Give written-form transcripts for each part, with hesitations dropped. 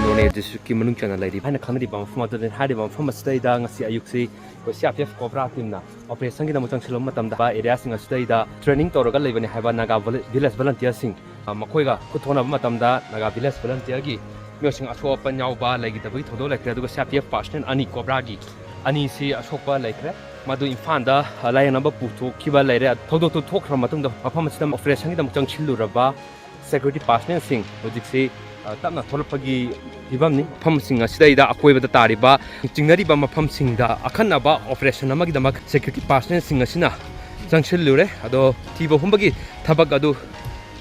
Noney District Manung Channel Lady Hana Kanadi Bam from Mother Hadi Bam from a stay down see Ayuxi with CRPF CoBRA team na operation the Mutang Shilomatam the areas in a stay da training Toroga Levan have a Naga Village volunteer sing Makoiga Kutona Matamda Naga Village volunteer gi Musing a swap and Yauba like the Vito like the CRPF Passion Ani CoBRA Ani see a sopa like that Madu Imphal a lion number Puto Kiba later Todo to talk from Matum the Apam operation the Mutang Chiluraba security partner sing logic say Tamna Tolopagi Hibamni, Pumpsing a stay da Aqua the Tariba, Jinari Bama Pumpsing da Akanaba operation Amagdamak security partner sing a sina, Junction Lure, Ado Tibo Humbagi, Tabagadu,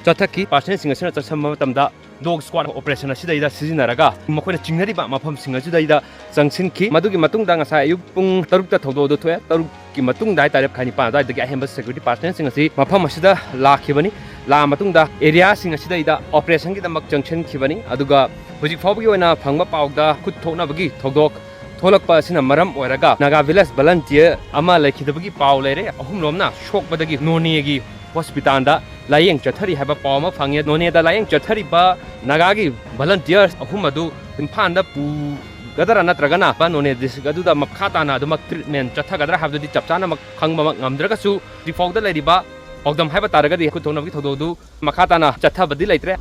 Jataki, partner sing a sina, Samatamda, dog squad operation a Sida Sizinaraga, Makona Jinari Bama Pumpsing a Sida, Junction Ki, Maduki Matung Dangasa, Yupung, Taruka Todo, Taruki Matung died at Kanipa, the Gahamba security partner sing a sea, Mapamasida, La Kibani. La Matunda area sing a sida operation the Mak Junction Kivani, Aduga, Puji Fabio and a Panga Pauda, could tona bagi, Togok, Tolak in a Maram or Raga, Naga Village Volunteer, Ama like the Bagi Paulere, Humlomna, shock by the Noney Hospitanda, lying Chatari have a palm of Hangya, Noney the lying Chatari ba, Nagagi, volunteers, Humadu, Impanda Pu. Gadara Natragana, Noney District Gaduda Makatana, the Mak treatment, Chatagadra have the Chaptana Kangma Amdragasu, default the lady ba. Paodamkhol have a target could tone of it to do Makatana Chatabadi later.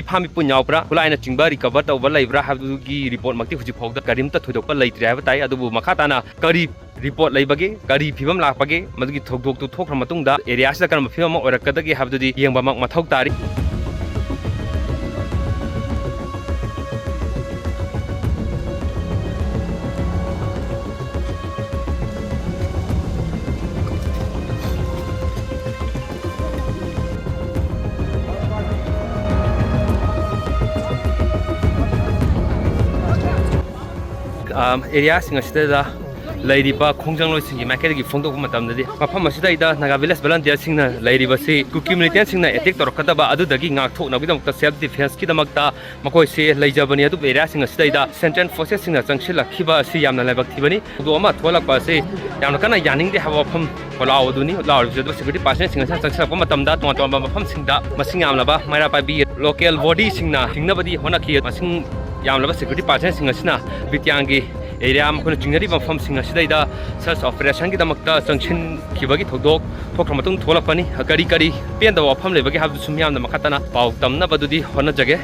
Hami Punyabra, Pula and Chimba recovered over Libra have to give report Makti Fujipog, Karimta to the Palay Travatay, Adu Makatana, Kari report Labage, Kari Pivam Lapage, Magi Togok to talk from Matunda, areas that can film or a Kataki have to the young Bamak Matokari. Areas in a state Lady Ba Kongjang sing Makaki Fondo Matam, Mapamasida, Naga Village Volunteer singer, Lady Basi, Kukim singer, a tick or Kataba, Adu the Ging, Nagam, self defense, Kidamakta, Makoi say, Lajabania to areas in a state, Central Forces in a Junction, Kiba, Siam, Lavactivani, Doma, Tola Pase, Yanakana Yaning, they have a pump for Lauduni, large security partners in a sense of Matam that one Pumsing that, Masingam Lava, Marapa be local body singer, nobody Honaki, Masing Yamlava security partners in a sina, Bitiangi. Area am kono jingnari bam pham singa sidai da search operation gi damakta junction khibagi thodok thokamatung tholapani kari kari pen da pham lebagi habdu sumyam da makatana pau tamna badudi hona jage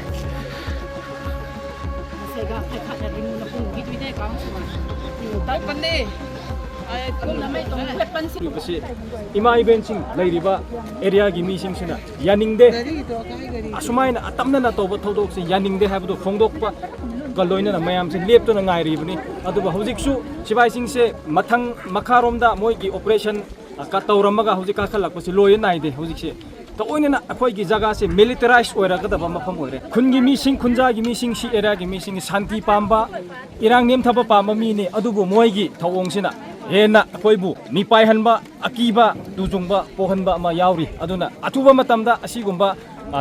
Ima eventing lairiba area gi mi sing sina yaningde asumaina atamna na toba thodok se yaningde habdu phongdokpa Galoina Mayam lep to Ngai Ribni, Aduba Huziksu, Shibai Sing se Matang Makaromda Moiki operation Katoramaga Huzika was loy night, Huzik. The Oina Akoiki Zaga se militarized or a Katabama Pamore. Kungi missing Kunjagi missing she eragi missing Santi Pamba, Irang name Tapa Pamba mini, Adubu Moigi, Tawong Ena Koibu, Nipai Hanba, Akiba, Duzumba, Pohanba Mayauri, Aduna, Atuba Matamda, Asigumba,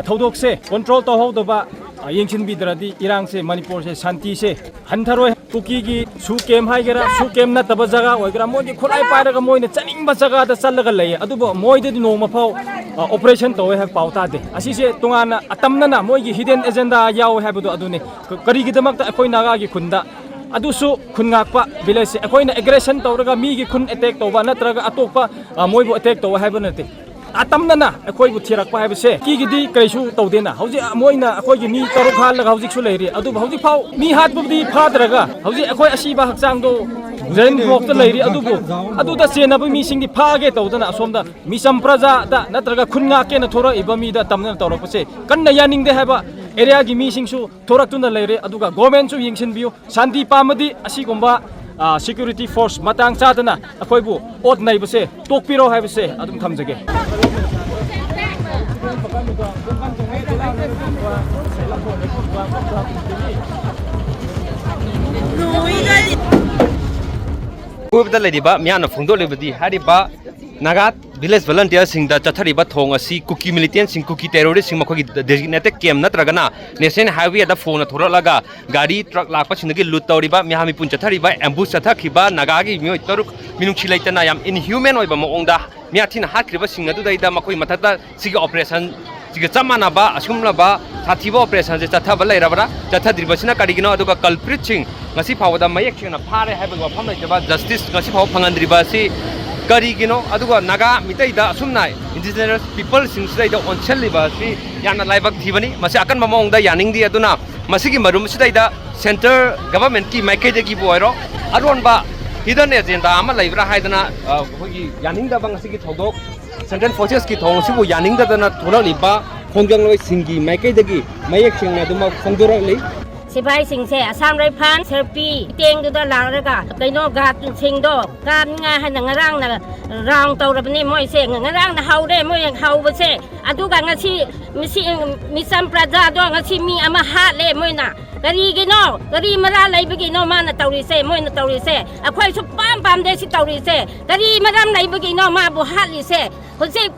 Todok se, control to hold the Yangshin Bidradi, Irang se, Manipur se, Santi se, Hantaro, Tukigi, Sukem Higera, Sukem Natabazaga, or Gramoji, Kulai Paramoy, the Chaning Bazaga, the Salagalay, Aduba, Moy no Mapo, operation to have Pautade. As he said, Tungana, Atamnana, Moy hidden agenda, Yao Habu Adune, Karigidamata, Apoinagagi Kunda. Adusu Kunapa, Village, a coin aggression to Migi couldn't attack over Natraga Atopa, Moibu attack to Habonate. Atamnana, a koi would Tirakpa have say, Kigi Kaisu Todena, How's Moina, a koi you need Torokal, Howzik Sulary, Adu Howzi Pau, me had with the Padraga, Howzi a koi Ashiba Haxando, ꯖꯦꯟ ꯕ꯭ꯂꯣꯛꯇ ꯂꯩꯔꯤ ꯑꯗꯨꯕꯨ ꯑꯗꯨꯗ ꯆꯦꯟꯅꯕ ꯃꯤꯁꯤꯡꯗꯤ ꯐꯥꯒꯦ ꯇꯧꯗꯅ ꯑꯁꯣꯝꯗ ꯃꯤꯆꯝ ꯄ꯭ꯔꯖꯥꯗ ꯅꯠꯇ꯭ꯔꯒ ꯈꯨꯟ ꯉꯥꯛꯀꯦꯅ ꯊꯣꯔꯛꯏꯕ ꯃꯤꯗ ꯇꯝꯅ ꯇꯧꯔꯛꯄꯁꯦ ꯀꯟꯅ ꯌꯥꯅꯤꯡꯗꯦ ꯍꯥꯏꯕ ꯑꯦꯔꯤꯌꯥꯒꯤ ꯃꯤꯁꯤꯡꯁꯨ ꯊꯣꯔꯛꯇꯨꯅ ꯂꯩꯔꯦ ꯑꯗꯨꯒ ꯒꯣꯔꯃꯦꯟꯁꯨ ꯌꯦꯡꯁꯤꯟꯕꯤꯌꯨ ꯁꯥꯟꯇꯤ ꯄꯥꯝꯃꯗꯤ ꯑꯁꯤꯒꯨꯝꯕ ꯁꯦꯀ꯭ꯌꯨꯔꯤꯇꯤ ꯐꯣꯔꯁ ꯃꯇꯥꯡ ꯆꯥꯗꯅ ꯑꯩꯈꯣꯏꯕꯨ ꯑꯣꯠ ꯅꯩꯕꯁꯦ ꯇꯣꯛꯄꯤꯔꯣ ꯍꯥꯏꯕꯁꯦ ꯑꯗꯨꯝ ꯊꯝꯖꯒꯦ ꯀꯣꯏꯕꯗ ꯂꯩꯔꯤꯕ ꯃꯤꯌꯥꯝꯅ ꯐꯣꯡꯗꯣꯛꯂꯤꯕꯗꯤ ꯍꯥꯏꯔꯤꯕ ꯅꯥꯒꯥ ꯚꯤꯂꯦꯖ ꯚꯂꯟꯇꯤꯌꯔꯁꯤꯡꯗ ꯆꯠꯊꯔꯤꯕ ꯊꯣꯡ ꯑꯁꯤ ꯀꯨꯀꯤ ꯃꯤꯂꯤꯇꯦꯟꯁꯤꯡ ꯀꯨꯀꯤ ꯇꯦꯔꯣꯔꯤꯁꯁꯤꯡ ꯃꯈꯣꯏꯒꯤ ꯗꯦꯖꯤꯒꯅꯦꯇꯦꯗ ꯀꯦꯝ ꯅꯠꯇ꯭ꯔꯒꯅ ꯅꯦꯁꯅꯦꯜ ꯍꯥꯏꯋꯦꯗ ꯐꯣꯡꯅ ꯊꯣꯔꯛꯂꯒ ꯒꯥꯔꯤ ꯇ꯭ꯔꯛ ꯂꯥꯛꯄꯁꯤꯡꯗꯒꯤ ꯂꯨꯠ ꯇꯧꯔꯤꯕ ꯃꯤꯍꯥ ꯃꯤꯄꯨꯟ ꯆꯠꯊꯔꯤꯕ ꯑꯦꯝꯕꯨꯁ ꯆꯠꯊꯈꯤꯕ ꯅꯥꯒꯥꯒꯤ ꯃꯤꯑꯣꯏ 6 ꯃꯤꯅꯨꯡꯁꯤ ꯂꯩꯇꯅ ꯌꯥꯝ ꯏꯟꯍ꯭ꯌꯨꯃꯦꯟ ꯑꯣꯏꯕ ꯃꯑꯣꯡꯗ ꯃꯤꯌꯥꯊꯤꯅ ꯍꯥꯠꯈ꯭ꯔꯤꯕꯁꯤꯡ ꯑꯗꯨꯗꯩꯗ ꯃꯈꯣꯏ ꯃꯊꯛꯇ ꯁꯤꯒꯤ ꯑꯣꯄꯔꯦꯁꯟ ꯁꯤꯒ ꯆꯞ ꯃꯥꯟꯅꯕ ꯑꯁꯨꯝꯂꯕ ꯁꯥꯊꯤꯕ ꯑꯣꯄꯔꯦꯁꯟꯁꯦ ꯆꯠꯊꯕ ꯂꯩꯔꯕ꯭ꯔꯥ ꯆꯠꯊꯗ꯭ꯔꯤꯕꯁꯤꯅ ꯀꯔꯤꯒꯤꯅꯣ ꯑꯗꯨꯒ ꯀꯜꯄ꯭ꯔꯤꯠꯁꯤꯡ ꯉꯁꯤ ꯐꯥꯎꯕꯗ ꯃꯌꯦꯛ ꯁꯦꯡꯅ ꯐꯥꯔꯦ ꯍꯥꯏꯕꯒꯤ ꯋꯥꯐꯝ ꯂꯩꯇꯕ ꯖꯁꯇꯤꯁ ꯉꯁꯤ ꯐꯥꯎꯕ ꯐꯪꯍꯟꯗ꯭ꯔꯤꯕ ꯑꯁꯤ ꯀꯔꯤꯒꯤꯅꯣ ꯑꯗꯨꯒ ꯅꯥꯒꯥ ꯃꯤꯇꯩꯗ ꯑꯁꯨꯝꯅ ꯏꯟꯗꯤꯖꯤꯅꯁ ꯄꯤꯄꯜꯁꯤꯡꯁꯤꯗꯩꯗ ꯑꯣꯟꯁꯤꯜꯂꯤꯕ ꯑꯁꯤ ꯌꯥꯝꯅ ꯂꯥꯏꯕꯛ ꯊꯤꯕꯅꯤ ꯃꯁꯤ ꯑꯀꯟꯕ ꯃꯑꯣꯡꯗ ꯌꯥꯅꯤꯡꯗꯦ ꯑꯗꯨꯅ ꯃꯁꯤꯒꯤ ꯃꯔꯨꯝꯁꯤꯗꯩꯗ ꯁꯦꯟꯇꯔ ꯒꯚꯔꯟꯃꯦꯟꯠꯀꯤ ꯃꯥꯏꯀꯩꯗꯒꯤꯕꯨ ꯑꯣꯏꯔꯣ ꯑꯔꯣꯟꯕ ꯍꯤꯗꯟ ꯑꯦꯖꯦꯟꯗꯥ ꯑꯃ ꯂꯩꯕ꯭ꯔꯥ ꯍꯥꯏꯗꯅ ꯑꯩꯈꯣꯏꯒꯤ ꯌꯥꯅꯤꯡꯗꯕ ꯉꯁꯤꯒꯤ ꯊꯧꯗꯣꯛ ꯁꯦꯟꯇ꯭ꯔꯦꯜ ꯐꯣꯔꯁꯦꯁꯀꯤ ꯊꯧꯑꯣꯡ ꯑꯁꯤꯕꯨ ꯌꯥꯅꯤꯡꯗꯗꯅ ꯊꯣꯛꯂꯛꯂꯤꯕ ꯈꯣꯡꯖꯪꯂꯣꯏꯁꯤꯡꯒꯤ ꯃꯥꯏꯀꯩꯗꯒꯤ ꯃꯌꯦꯛ ꯁꯦꯡꯅ ꯑꯗꯨꯃꯛ ꯐꯣꯡꯗꯣꯔꯛꯂꯤ ꯁꯤꯐꯥꯏꯁꯤꯡꯁꯦ ꯑꯁꯥꯝ ꯔꯥꯏꯐꯜ ꯁꯔꯄꯤ ꯇꯦꯡꯗꯨꯗ ꯂꯥꯛꯂꯒ ꯀꯩꯅꯣ ꯒꯥꯔꯗꯁꯤꯡꯗꯣ ꯀꯥꯅꯤꯡꯉꯥꯏ ꯍꯥꯏꯅ ꯉꯔꯥꯡꯅ ꯔꯥꯎꯟ ꯇꯧꯔꯕꯅꯤ ꯃꯣꯏꯁꯦ ꯉꯔꯥꯡꯅ ꯍꯧꯔꯦ ꯃꯣꯏ ꯍꯧꯕꯁꯦ ꯑꯗꯨꯒ ꯉꯁꯤ ꯃꯤꯆꯝ ꯄ꯭ꯔꯖꯥꯗꯣ ꯉꯁꯤ ꯃꯤ ꯑꯃ ꯍꯥꯠꯂꯦ ꯃꯣꯏꯅ ꯀꯔꯤꯒꯤꯅꯣ ꯀꯔꯤ ꯃꯔꯥ ꯂꯩꯕꯒꯤꯅꯣ ꯃꯥꯅ ꯇꯧꯔꯤꯁꯦ ꯃꯣꯏꯅ ꯇꯧꯔꯤꯁꯦ ꯑꯩꯈꯣꯏꯁꯨ ꯄꯥꯝꯗꯦ ꯁꯤ ꯇꯧꯔꯤꯁꯦ ꯀꯔꯤ ꯃꯔꯝ ꯂꯩꯕꯒꯤꯅꯣ ꯃꯥꯕꯨ ꯍꯥꯠꯂꯤꯁꯦ ꯍꯧꯖꯤꯛ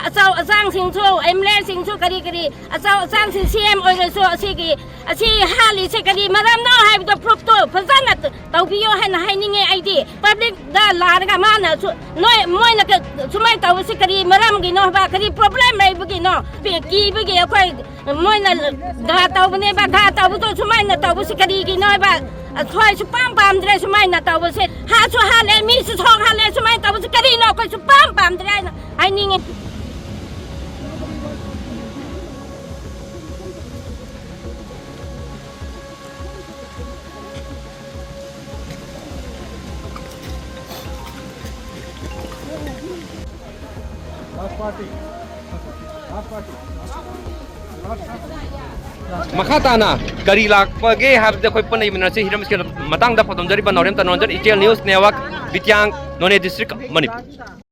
ꯑꯆꯧ ꯑꯆꯥꯡꯁꯤꯡꯁꯨ ꯑꯦꯝꯂꯦꯁꯤꯡꯁꯨ ꯀꯔꯤ ꯑꯆꯧ ꯑꯆꯥꯡꯁꯤꯡ CM ꯑꯣꯏꯔꯁꯨ ꯑꯁꯤ ꯍꯥꯠꯂꯤꯁꯦ ꯀꯔꯤ ꯃꯔꯝꯅꯣ ꯍꯥꯏꯕꯗꯣ ꯄ꯭ꯔꯨꯐꯇꯣ ꯐꯖꯅ ꯇꯧꯕꯤꯌꯣ ꯍꯥꯏꯅ ꯍꯥꯏꯅꯤꯡꯉꯦ ꯑꯩꯗꯤ ꯄꯕ꯭ꯂꯤꯛꯗ ꯂꯥꯛꯔꯒ ꯃꯥꯅ ꯃꯣꯏꯅ ꯁꯨꯃꯥꯏꯅ ꯇꯧꯕꯁꯤ ꯀꯔꯤ ꯃꯔꯝꯒꯤꯅꯣ ꯍꯥꯏꯕ ꯀꯔꯤ ꯄ꯭ꯔꯣꯕ꯭ꯂꯦꯝ ꯂꯩꯕꯒꯤꯅꯣ ꯀꯤꯕꯒꯤ ꯑꯩꯈꯣꯏ ꯃꯣꯏꯅ ꯘꯥ ꯇꯧꯕꯅꯦꯕ ꯘꯥ ꯇꯧꯕꯗꯣ ꯁꯨꯃꯥꯏꯅ ꯇꯧꯕꯁꯤ ꯀꯔꯤꯒꯤꯅꯣ ꯍꯥꯏꯕ ꯑꯩꯈꯣꯏꯁꯨ ꯄꯥꯝꯗ꯭ꯔꯦ ꯁꯨꯃꯥꯏꯅ ꯇꯧꯕꯁꯦ ꯍꯥꯠꯁꯨ ꯍꯥꯠꯂꯦ ꯃꯤꯁꯨ ꯁꯣꯛꯍꯜꯂꯦ ꯁꯨꯃꯥꯏꯅ ꯇꯧꯕꯁꯤ ꯀꯔꯤꯅꯣ ꯑꯩꯈꯣꯏꯁꯨ ꯄꯥꯝꯗ꯭ꯔꯦ ꯍꯥꯏꯅ ꯍꯥꯏꯅꯤꯡꯉꯦ ꯃꯈꯥ ꯇꯥꯅ ꯀꯔꯤ ꯂꯥꯛꯄꯒꯦ ꯍꯥꯏꯕꯗ ꯑꯩꯈꯣꯏ ꯄꯨꯟꯅ ꯌꯦꯡꯃꯤꯟꯅꯁꯤ ꯍꯤꯔꯝꯁꯤꯒꯤ ꯃꯇꯥꯡꯗ ꯄꯥꯎꯗꯝꯖꯔꯤꯕ ꯅꯣꯔꯦꯝ ꯇꯅꯣꯟꯖꯟ ꯏꯆꯦꯜ ꯅ꯭ꯌꯨꯁ ꯅꯦꯠꯋꯥꯔꯛ ꯕꯤꯇꯤꯌꯥꯡ ꯅꯣꯅꯦ ꯗꯤꯁꯇ꯭ꯔꯤꯛ ꯃꯅꯤꯄꯨꯔ